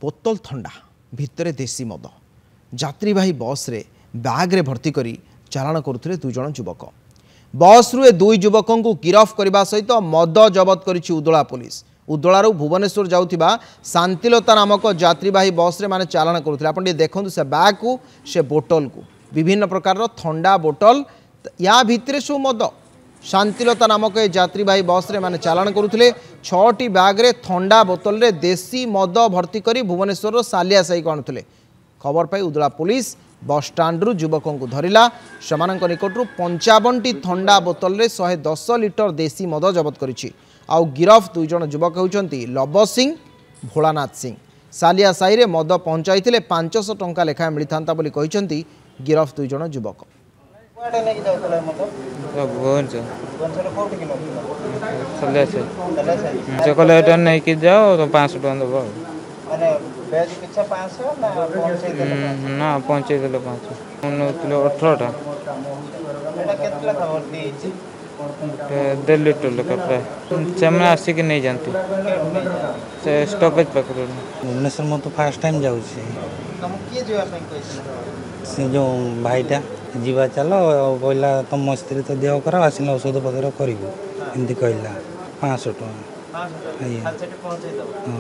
बोतल ठंडा भितर देसी मद यात्रीवाही बस रे बैग्रे भर्ती करी चालाण करुले 2 जण युवक। बस रु 2 युवक को गिरफ करने सहित मद जबत करिछि उदला पुलिस। उदलारू भुवनेश्वर जाउथिबा शांतिलता नामक यात्रीवाही बस रे माने चालाण करुले। आपण देखंतु से बैग को से बोतल को विभिन्न प्रकार ठंडा बोतल या भितर सब मद शांतिलता नामक यात्रीवाही बस रे माने चालाण करुले। 6टी बैग रे ठंडा बोतल रे देसी मद भर्ती करी भुवनेश्वर सालिया साई को आणुले। खबर पाई उदला पुलिस बस स्टाण्ड रु युवकों को धरिला। सेमानक निकटरू 55टी ठंडा बोतल रे 110 लिटर देसी मद जबत करिछि। आउ गिरफ 2 जण युवक होउचंती लव सिंह भोलानाथ सिंह। सालिया साई रे मद पहुंचाइथिले 500 टंका लेखा मिलिथांता बोली कहिसंती गिरफ 2 जण युवक। चॉकलेट नहीं कि जाओ तो 500 टका दबो ना पहुंचे दिलो 500 1.5 लीटर लेकर प्राय से आसिक नहीं जानती से स्टॉपेज पकड़ भुवनेश्वर मत तो फास्ट टाइम जाऊँ से जो भाईटा जीवा चल कहला तुम स्त्री तो देह खराब आसिला औषध पत्र करूँ एमती कहला 500 टका।